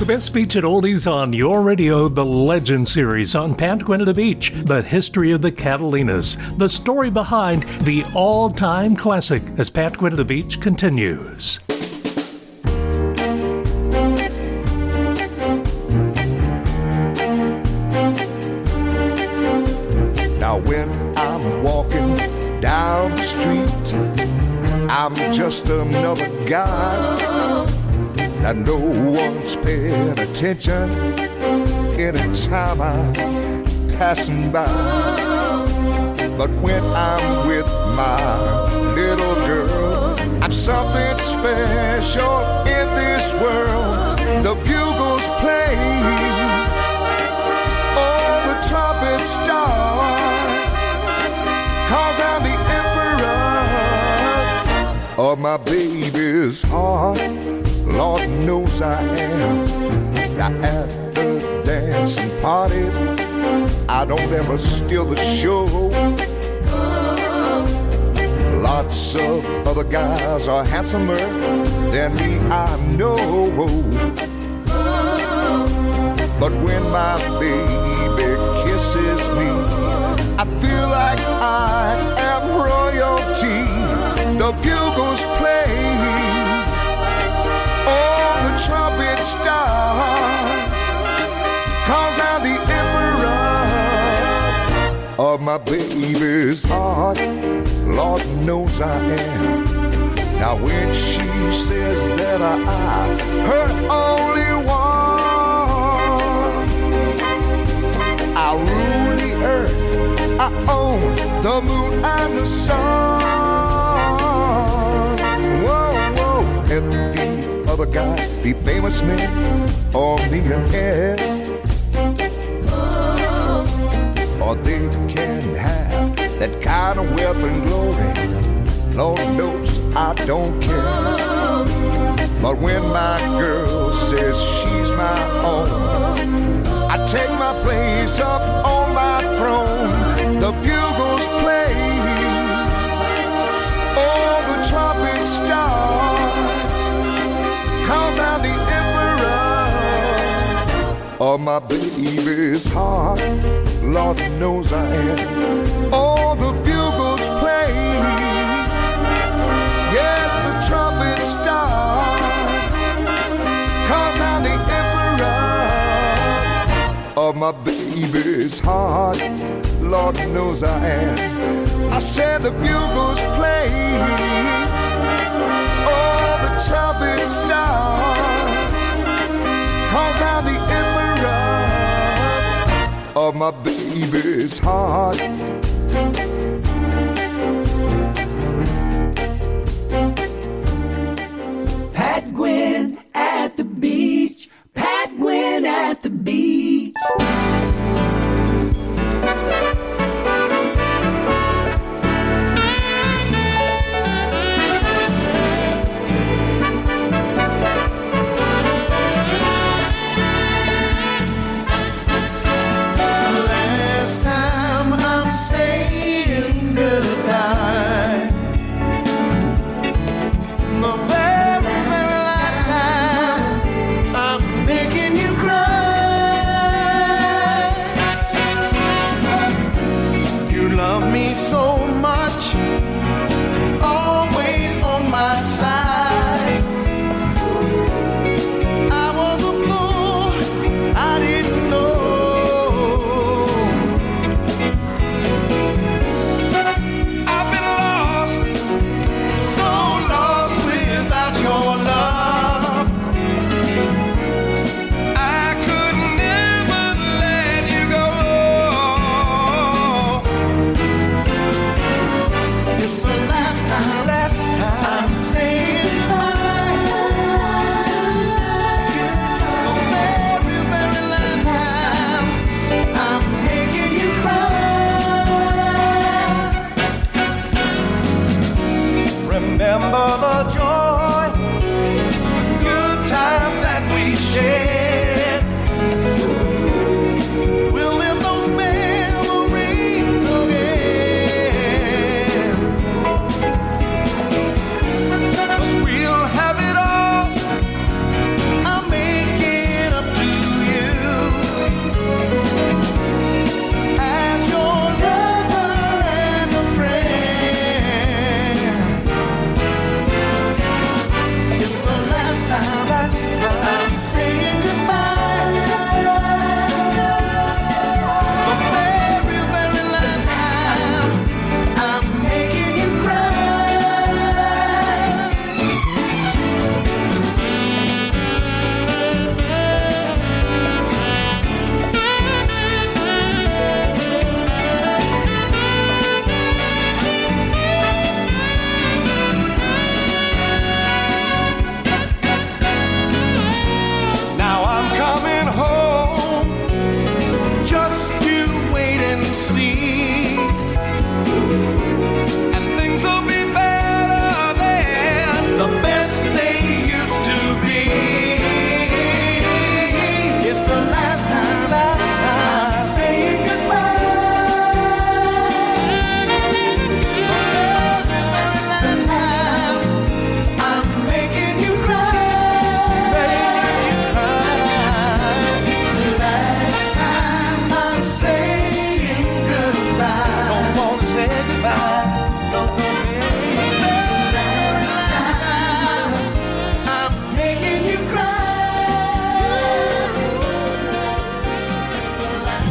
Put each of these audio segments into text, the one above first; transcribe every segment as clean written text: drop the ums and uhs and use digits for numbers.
The best beach and oldies on your radio, the Legend Series on Pat Gwinn at the Beach, the history of the Catalinas, the story behind the all-time classic as Pat Gwinn at the Beach continues. Now when I'm walking down the street, I'm just another guy that no one's paying attention anytime I'm passing by. But when I'm with my little girl, I'm something special in this world. The bugles play, all the trumpets start, 'cause I'm the emperor of my baby's heart. Lord knows I am. Now at the dancing party, I don't ever steal the show. Lots of other guys are handsomer than me, I know. But when my baby kisses me, I feel like I am royalty. The bugles play, all the trumpets start, 'cause I'm the emperor of my baby's heart. Lord knows I am. Now when she says that I'm her only one, I rule the earth, I own the moon and the sun. Whoa, whoa, and the other guys, the famous men, or millionaires, or they can have that kind of wealth and glory. Lord knows I don't care. But when my girl says she's my own, I take my place up on my throne. The bugles play, all the trumpets start, 'cause I'm the emperor of my baby's heart. Lord knows I am. All the bugles play, yes, the trumpets start, 'cause I'm the emperor of my baby's heart. Lord knows I am. I said the bugles play, all the trumpets start, 'cause I'm the emperor of my baby's heart. Pat Gwinn at the beach. Pat Gwinn at the beach.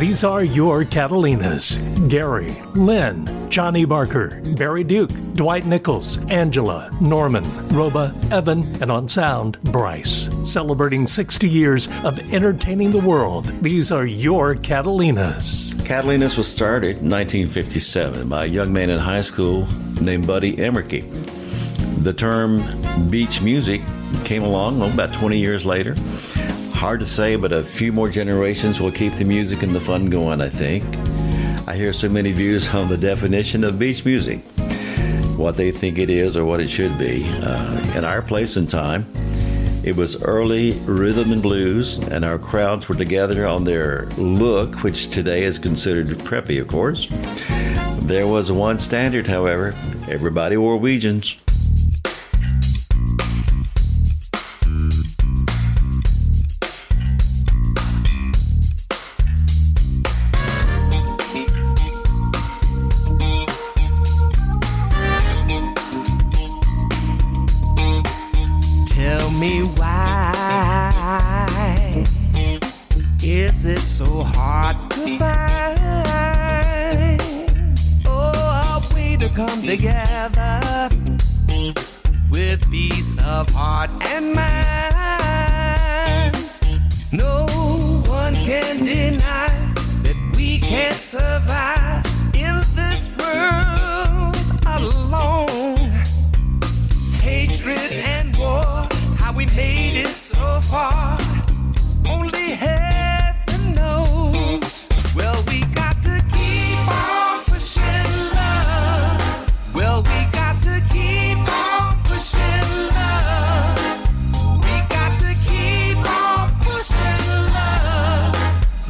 These are your Catalinas: Gary, Lynn, Johnny Barker, Barry Duke, Dwight Nichols, Angela, Norman, Roba, Evan, and on sound, Bryce. Celebrating 60 years of entertaining the world, these are your Catalinas. Catalinas was started in 1957 by a young man in high school named Buddy Emerke. The term beach music came along about 20 years later. Hard to say, but a few more generations will keep the music and the fun going, I think. I hear so many views on the definition of beach music, what they think it is or what it should be. In our place and time, it was early rhythm and blues, and our crowds were together on their look, which today is considered preppy, of course. There was one standard, however. Everybody wore Weegians. Tell me why is it so hard to find a way to come together with peace of heart and mind? No one can deny that we can't survive in this world alone. Hatred and war, how we made it so far, only heaven knows. Well, we got to keep on pushing love. Well, we got to keep on pushing love. We got to keep on pushing love.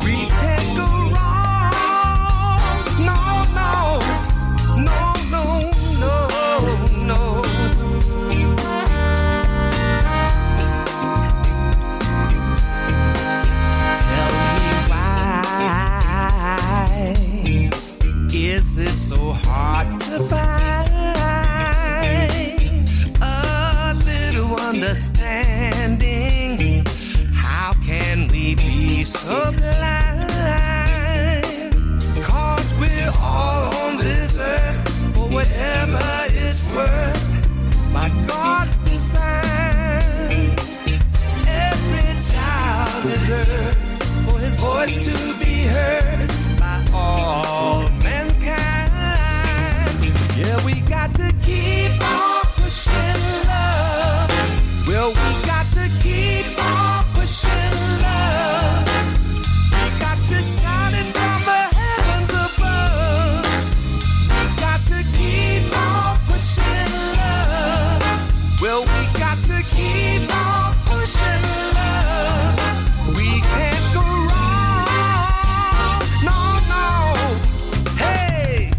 We can't go wrong. No, no, no, no, no, no. Is it so hard to find a little understanding? How can we be so blind? 'Cause we're all on this earth for whatever it's worth, by God's design. Every child deserves for his voice to be heard by all mankind. Yeah, we got to keep on pushing love. Well, we got to keep on pushing love. We got to shout it from the heavens above. We got to keep on pushing love. Well, we got to keep on pushing love. We can't go wrong. No, no. Hey.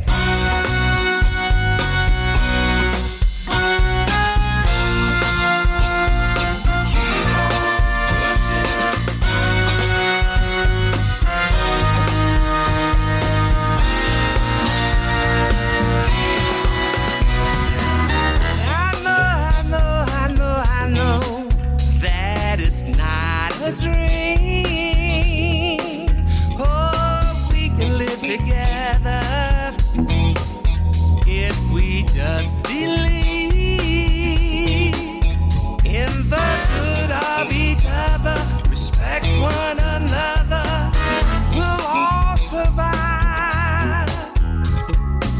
I know that it's not a dream. Oh, we can live together if we just believe in the good of each other, respect one another. We'll all survive.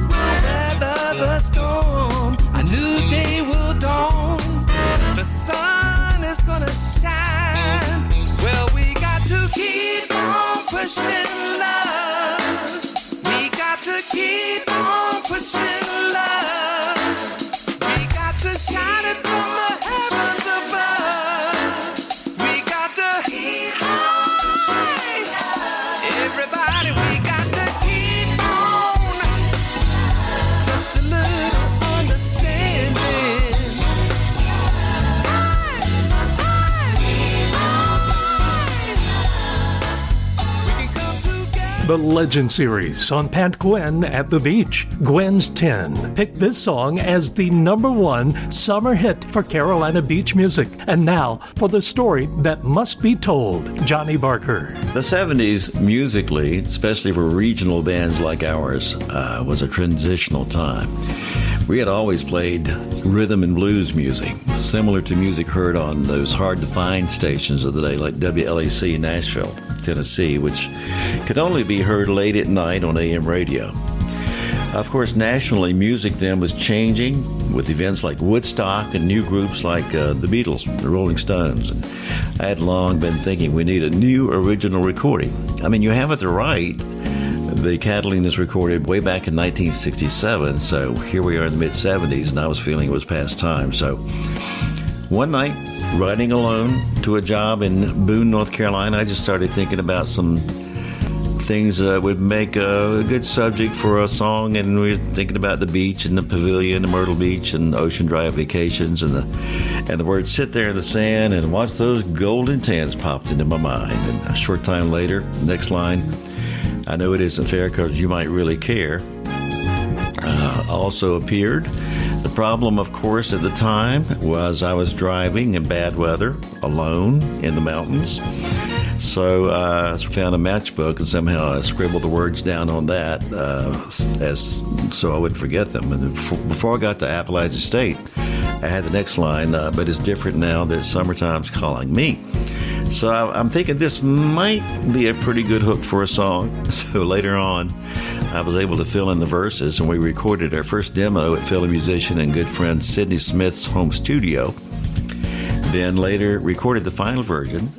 We'll weather the storm. A new day will dawn. The sun is gonna shine. Well, we got to keep on pushing love. We got to keep on pushing love. We got to shine it from the heavens above. We got to keep on. Everybody, we got to keep on. Just a little understanding. We can come together. the Legend Series on Pat Gwinn at the Beach. Gwynn's 10 picked this song as the #1 summer hit for Carolina beach music. And now for the story that must be told, Johnny Barker. The 70s, musically, especially for regional bands like ours, was a transitional time. We had always played rhythm and blues music, similar to music heard on those hard-to-find stations of the day, like WLAC in Nashville, Tennessee, which could only be heard late at night on AM radio. Of course, nationally, music then was changing with events like Woodstock and new groups like the Beatles, the Rolling Stones. And I had long been thinking we need a new original recording. I mean, you have it right. The Catalinas recorded way back in 1967, so here we are in the mid-70s, and I was feeling it was past time. So one night, riding alone to a job in Boone, North Carolina, I just started thinking about some things that would make a good subject for a song, and we were thinking about the beach and the pavilion, the Myrtle Beach and Ocean Drive vacations, and the words "sit there in the sand and watch those golden tans" popped into my mind. And a short time later, next line, "I know it isn't fair because you might really care," also appeared. The problem, of course, at the time was I was driving in bad weather, alone in the mountains. So I found a matchbook and somehow I scribbled the words down on that so I wouldn't forget them. And before I got to Appalachian State, I had the next line, "but it's different now that summertime's calling me." So I'm thinking this might be a pretty good hook for a song. So later on, I was able to fill in the verses, and we recorded our first demo at fellow musician and good friend Sidney Smith's home studio. Then later recorded the final version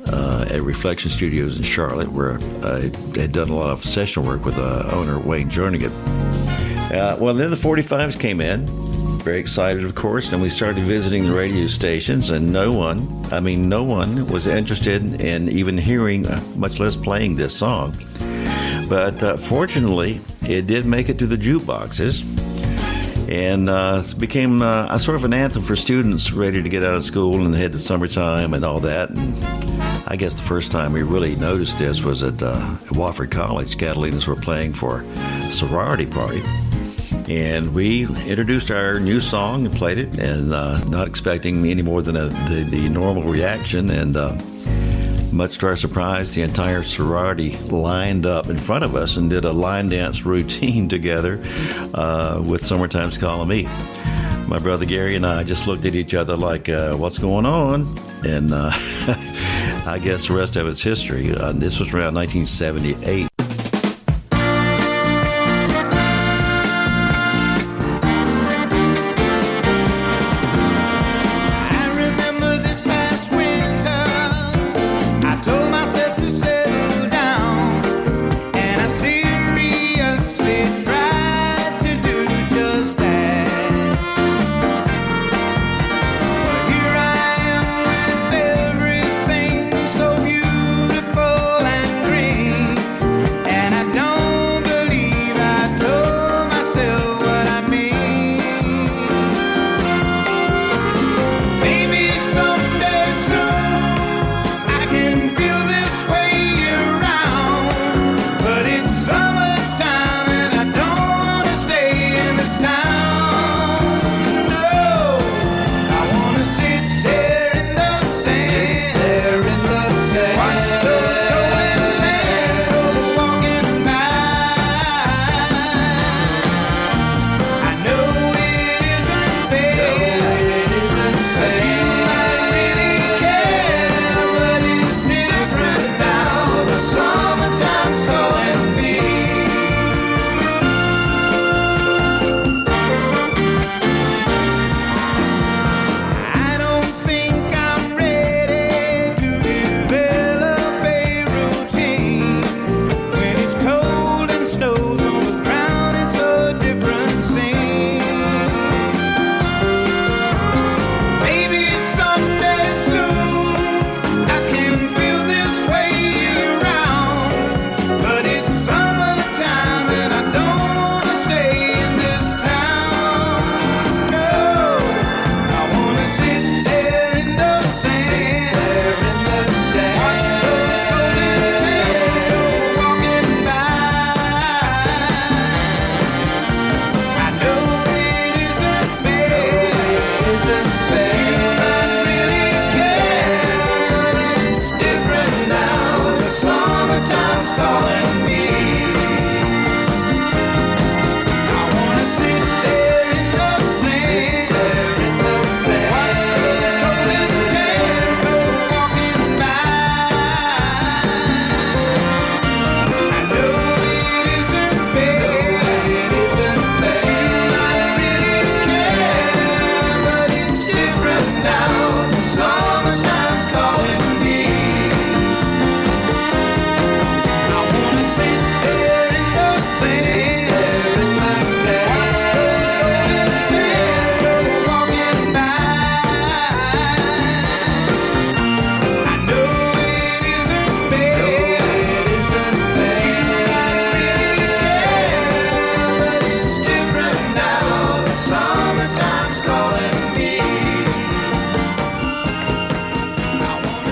at Reflection Studios in Charlotte, where I had done a lot of session work with owner Wayne Jernigan. Well, then the 45s came in. Very excited, of course, and we started visiting the radio stations, and no one was interested in even hearing, much less playing this song. But fortunately, it did make it to the jukeboxes, and it became a sort of an anthem for students ready to get out of school and head to summertime and all that. And I guess the first time we really noticed this was at Wofford College. Catalinas were playing for a sorority party. And we introduced our new song and played it, and not expecting any more than the normal reaction. And much to our surprise, the entire sorority lined up in front of us and did a line dance routine together with "Summertime's Calling Me." My brother Gary and I just looked at each other like, what's going on? And I guess the rest of it's history. This was around 1978.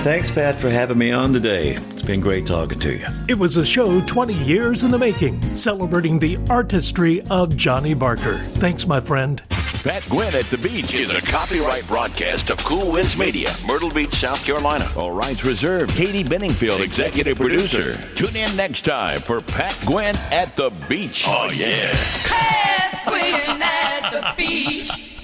Thanks, Pat, for having me on today. It's been great talking to you. It was a show 20 years in the making, celebrating the artistry of Johnny Barker. Thanks, my friend. Pat Gwinn at the Beach is a copyright broadcast of Cool Winds Media, Myrtle Beach, South Carolina. All rights reserved. Katie Benningfield, executive producer. Tune in next time for Pat Gwinn at the Beach. Oh, yeah. Pat Gwinn at the Beach.